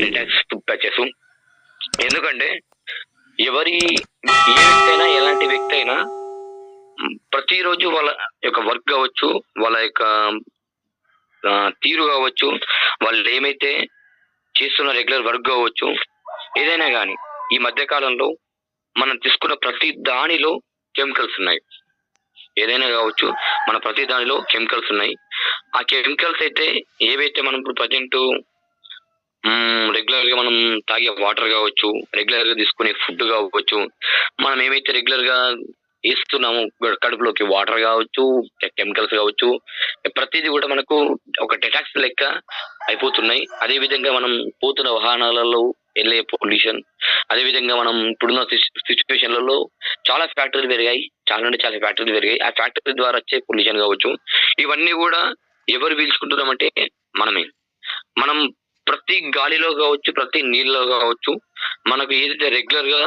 Detox food patches. ఎందుకంటే ఎవరి ఏ వ్యక్తి అయినా ఎలాంటి వ్యక్తి అయినా ప్రతిరోజు వాళ్ళ యొక్క వర్క్ కావచ్చు, వాళ్ళ యొక్క తీరు కావచ్చు, వాళ్ళు ఏమైతే చేస్తున్న రెగ్యులర్ వర్క్ కావచ్చు, ఏదైనా కానీ ఈ మధ్య కాలంలో మనం తీసుకున్న ప్రతి దానిలో కెమికల్స్ ఉన్నాయి. ఏదైనా కావచ్చు, మన ప్రతి దానిలో కెమికల్స్ ఉన్నాయి. ఆ కెమికల్స్ అయితే ఏవైతే మనం ఇప్పుడు ప్రజెంట్ రెగ్యులర్ గా మనం తాగే వాటర్ కావచ్చు, రెగ్యులర్ గా తీసుకునే ఫుడ్ కావచ్చు, మనం ఏమైతే రెగ్యులర్ గా వేస్తున్నాము కడుపులోకి వాటర్ కావచ్చు, కెమికల్స్ కావచ్చు, ప్రతిదీ కూడా మనకు ఒక డెటాక్స్ లెక్క అయిపోతున్నాయి. అదే విధంగా మనం పోతున్న వాహనాలలో వెళ్ళే పొల్యూషన్, అదే విధంగా మనం ఇప్పుడున్న సిచ్యువేషన్లలో చాలా ఫ్యాక్టరీలు పెరిగాయి, చాలా అంటే చాలా ఫ్యాక్టరీలు పెరిగాయి. ఆ ఫ్యాక్టరీ ద్వారా వచ్చే పొల్యూషన్ కావచ్చు, ఇవన్నీ కూడా ఎవరు పీల్చుకుంటున్నామంటే మనమే. మనం ప్రతి గాలిలో కావచ్చు, ప్రతి నీళ్ళలో కావచ్చు, మనకు ఏదైతే రెగ్యులర్ గా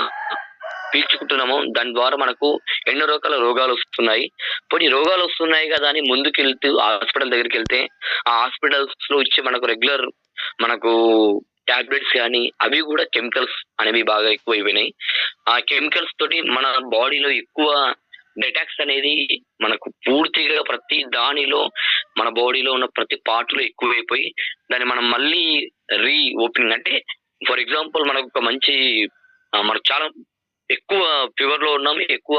పీల్చుకుంటున్నామో దాని ద్వారా మనకు ఎన్నో రకాల రోగాలు వస్తున్నాయి. కొన్ని రోగాలు వస్తున్నాయి కదా అని ముందుకెళ్తూ హాస్పిటల్ దగ్గరికి వెళ్తే ఆ హాస్పిటల్స్ లో ఇచ్చే మనకు రెగ్యులర్ మనకు టాబ్లెట్స్ కానీ అవి కూడా కెమికల్స్ అనేవి బాగా ఎక్కువ అయిపోయినాయి. ఆ కెమికల్స్ తోటి మన బాడీలో ఎక్కువ డెటాక్స్ అనేది మనకు పూర్తిగా ప్రతి దానిలో మన బాడీలో ఉన్న ప్రతి పార్ట్ లో ఎక్కువైపోయి దాన్ని మనం మళ్ళీ ఓపెనింగ్ అంటే ఫర్ ఎగ్జాంపుల్ మనకు ఒక మంచి మనకు చాలా ఎక్కువ ఫీవర్ లో ఉన్నాం, ఎక్కువ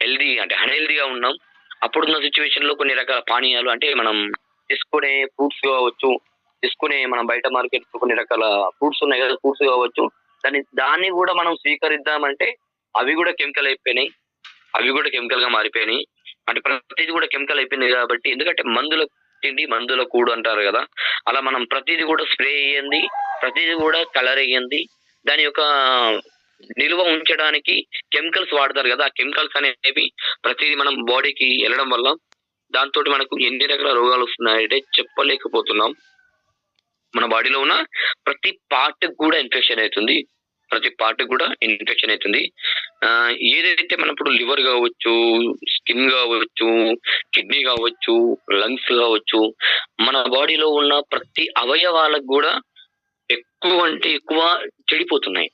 హెల్దీ అంటే అన్హెల్దీగా ఉన్నాం. అప్పుడున్న సిచ్యువేషన్ లో కొన్ని రకాల పానీయాలు అంటే మనం తీసుకునే ఫ్రూట్స్ కావచ్చు, తీసుకునే మనం బయట మార్కెట్ కొన్ని రకాల ఫ్రూట్స్ ఉన్నాయి కదా, ఫ్రూట్స్ కావచ్చు, దాన్ని కూడా మనం స్వీకరిద్దామంటే అవి కూడా కెమికల్ అయిపోయినాయి, అవి కూడా కెమికల్ గా మారిపోయినాయి. అంటే ప్రతిదీ కూడా కెమికల్ అయిపోయింది కాబట్టి, ఎందుకంటే మందుల తిండి మందుల కూడు అంటారు కదా, అలా మనం ప్రతిదీ కూడా స్ప్రే అయ్యింది, ప్రతిదీ కూడా కలర్ అయ్యింది. దాని యొక్క నిల్వ ఉంచడానికి కెమికల్స్ వాడతారు కదా, ఆ కెమికల్స్ అనేవి ప్రతిదీ మనం బాడీకి వెళ్ళడం వల్ల దాంతో మనకు ఎన్ని రకాల రోగాలు వస్తున్నాయంటే చెప్పలేకపోతున్నాం. మన బాడీలో ఉన్న ప్రతి పార్ట్ కూడా ఇన్ఫెక్షన్ అవుతుంది, ప్రతి పార్ట్ కూడా ఇన్ఫెక్షన్ అవుతుంది. ఏదైతే మన ఇప్పుడు లివర్ కావచ్చు, స్కిన్ కావచ్చు, కిడ్నీ కావచ్చు, లంగ్స్ కావచ్చు, మన బాడీలో ఉన్న ప్రతి అవయవాలకు కూడా ఎక్కువ అంటే ఎక్కువ చెడిపోతున్నాయి.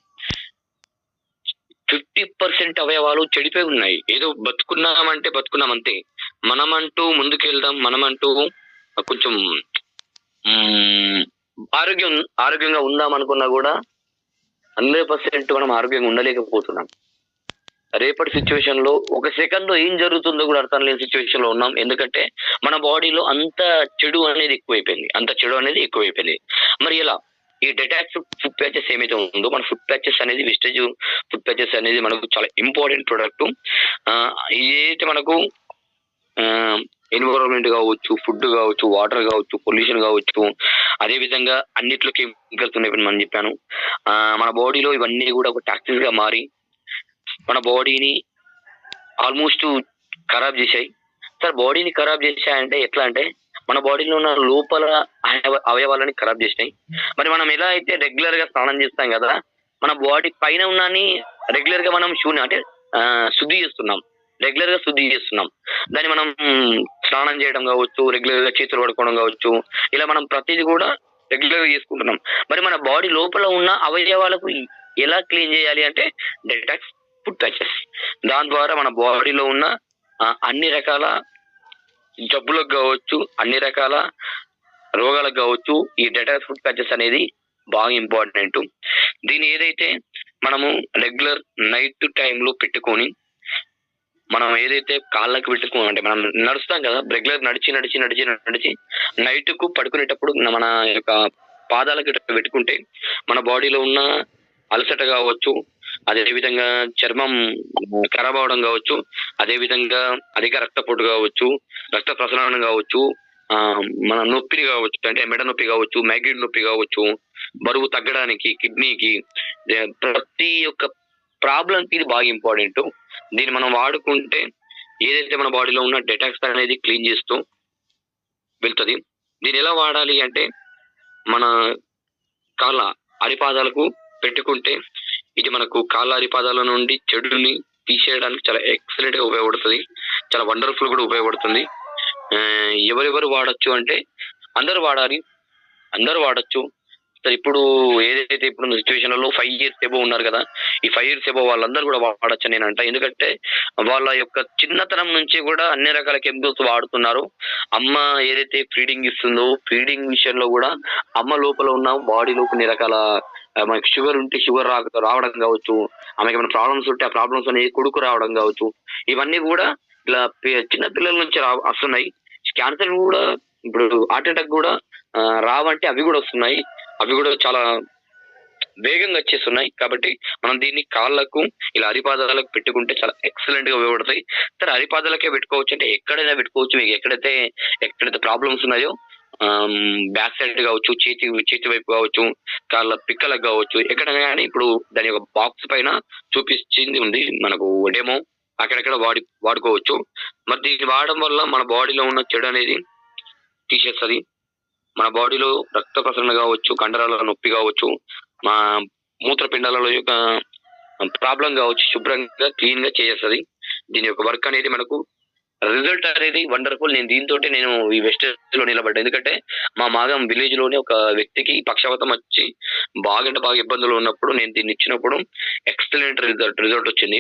50% అవయవాలు చెడిపోయి ఉన్నాయి. ఏదో బతుకున్నామంటే బతుకున్నాం అంతే. మనమంటూ ముందుకెళ్దాం, మనమంటూ కొంచెం ఆరోగ్యంగా ఉందాం అనుకున్నా కూడా 100% మనం ఆరోగ్యంగా ఉండలేకపోతున్నాం. రేపటి సిచ్యువేషన్ లో ఒక సెకండ్ లో ఏం జరుగుతుందో కూడా అర్థం లేని సిచ్యువేషన్ లో ఉన్నాం. ఎందుకంటే మన బాడీలో అంత చెడు అనేది ఎక్కువైపోయింది. మరి ఎలా ఈ డెటాక్స్ ఫుడ్ ప్యాచెస్ ఏమైతే ఉందో, మన ఫుడ్ ప్యాచెస్ అనేది వెస్టేజ్ ఫుడ్ ప్యాచెస్ అనేది మనకు చాలా ఇంపార్టెంట్ ప్రొడక్ట్. ఏదైతే మనకు ఎన్విరాన్మెంట్ కావచ్చు, ఫుడ్ కావచ్చు, వాటర్ కావచ్చు, పొల్యూషన్ కావచ్చు, అదే విధంగా అన్నిట్లో కెమికల్స్ ఉన్నాయి మనం చెప్పాను. మన బాడీలో ఇవన్నీ కూడా ఒక టాక్సిన్స్ గా మారి మన బాడీని ఆల్మోస్ట్ ఖరాబ్ చేశాయి. సార్ బాడీని ఖరాబ్ చేశాయంటే ఎట్లా అంటే మన బాడీలో ఉన్న లోపల అవయవాలని ఖరాబ్ చేసినాయి. మరి మనం ఎలా అయితే రెగ్యులర్ గా స్నానం చేస్తాం కదా, మన బాడీ పైన ఉన్నాని రెగ్యులర్ గా మనం శుద్ధి చేస్తున్నాం, రెగ్యులర్ గా శుద్ధి చేస్తున్నాం. దాన్ని మనం స్నానం చేయడం కావచ్చు, రెగ్యులర్ గా చేతులు పడుకోవడం కావచ్చు, ఇలా మనం ప్రతిదీ కూడా రెగ్యులర్ గా చేసుకుంటున్నాం. మరి మన బాడీ లోపల ఉన్న అవయవాలకు ఎలా క్లీన్ చేయాలి అంటే డెటాక్స్ ఫుడ్ ప్యాచెస్. దాని ద్వారా మన బాడీలో ఉన్న అన్ని రకాల జబ్బులకు కావచ్చు, అన్ని రకాల రోగాలకు కావచ్చు, ఈ డెటాక్స్ ఫుడ్ ప్యాచెస్ అనేది బాగా ఇంపార్టెంట్. దీన్ని ఏదైతే మనము రెగ్యులర్ నైట్ టైంలో పెట్టుకొని మనం ఏదైతే కాళ్ళకి పెట్టుకో అంటే మనం నడుస్తాం కదా, రెగ్యులర్ నడిచి నైట్ కు పడుకునేటప్పుడు మన యొక్క పాదాలకి పెట్టుకుంటే మన బాడీలో ఉన్న అలసట కావచ్చు, అదే విధంగా చర్మం ఖరాబ్ అవడం కావచ్చు, అదే విధంగా అధిక రక్తపోటు కావచ్చు, రక్త ప్రసరణ కావచ్చు, మన నొప్పిని కావచ్చు అంటే మెడ నొప్పి కావచ్చు, మైగ్రేన్ నొప్పి కావచ్చు, బరువు తగ్గడానికి, కిడ్నీకి, ప్రతి ఒక్క ప్రాబ్లం కి ఇది బాగా ఇంపార్టెంట్. దీన్ని మనం వాడుకుంటే ఏదైతే మన బాడీలో ఉన్న డెటాక్స్ అనేది క్లీన్ చేస్తూ వెళ్తుంది. దీన్ని ఎలా వాడాలి అంటే మన కాళ్ళ అరిపాదాలకు పెట్టుకుంటే ఇది మనకు కాళ్ళ అరిపాదాల నుండి చెడుని తీసేయడానికి చాలా ఎక్సలెంట్ గా ఉపయోగపడుతుంది, చాలా వండర్ఫుల్ కూడా ఉపయోగపడుతుంది. ఎవరెవరు వాడచ్చు అంటే అందరూ వాడాలి, అందరూ వాడచ్చు. సార్ ఇప్పుడు ఏదైతే ఇప్పుడున్న సిట్యుయేషన్‌లలో 5 ఇయర్స్ ఎబోవ్ ఉన్నారు కదా! ఈ 5 ఇయర్స్ ఎబోవ్ వాళ్ళందరూ గూడా వాడొచ్చని నేనంటా. ఎందుకంటే వాళ్ళ యొక్క చిన్నతనం నుంచి గూడా అన్ని రకాల కెమికల్స్ వాడుతున్నారు. అమ్మ ఏదైతే ఫీడింగ్ ఇస్తుందో, ఫీడింగ్ విషయంలో గూడా అమ్మ లోపల ఉన్న బాడీలో కొన్ని రకాల మనకి షుగర్ ఉంటే షుగర్ రావడం గావచ్చు. ఆమెకేమైనా ప్రాబ్లమ్స్ ఉంటే ఆ ప్రాబ్లమ్స్ అనేవి కొడుకు రావడం గావచ్చు. ఇవన్నీ గూడా ఇలా చిన్న పిల్లల నుంచి వస్తున్నాయి. క్యాన్సర్ గూడా ఇప్పుడు హార్ట్ అటాక్ గూడా రావంటే అవి గూడా వస్తున్నాయి. అవి గూడా చాలా వేగంగా వచ్చేస్తున్నాయి. కాబట్టి మనం దీన్ని కాళ్ళకు ఇలా అరిపాదాలకు పెట్టుకుంటే చాలా ఎక్సలెంట్‌గా ఉపయోగపడతాయి. సరే అరిపాదాలకే పెట్టుకోవచ్చంటే ఎక్కడైనా పెట్టుకోవచ్చు. మీకు ఎక్కడైతే ప్రాబ్లమ్స్ ఉన్నాయో బ్యాక్ సైడ్ గావచ్చు, చేతి చేతి వైపు గావచ్చు, కాళ్ళ పిక్కలకు గావచ్చు, ఎక్కడైనా గాని ఇప్పుడు దాని యొక్క బాక్స్ పైన చూపించింది ఉంది. మనకు డెమో అక్కడక్కడ వాడుకోవచ్చు. మరి దీన్ని వాడడం వల్ల మన బాడీలో ఉన్న చెడనేది తీసేస్తది. మన బాడీలో రక్త ప్రసరణ గావచ్చు, కండరాల నొప్పి గావచ్చు, మా మూత్రపిండాలలో యొక్క ప్రాబ్లమ్ గావచ్చు శుభ్రంగా క్లీన్‌గా చేసేస్తది. దీని యొక్క వర్క్ అనేది మనకు రిజల్ట్ అనేది వండర్‌ఫుల్. నేను ఈ వెస్టర్న్‌లో నిలబడ్డా. ఎందుకంటే మాగం విలేజ్‌లోనే ఒక వ్యక్తికి పక్షవాతం వచ్చి బాగా అంటే బాగా ఇబ్బందులో ఉన్నప్పుడు నేను దీన్ని ఇచ్చినప్పుడు ఎక్సలెంట్ రిజల్ట్ వచ్చింది.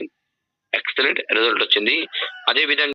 ఎక్సలెంట్ రిజల్ట్ వచ్చింది. అదే విధంగా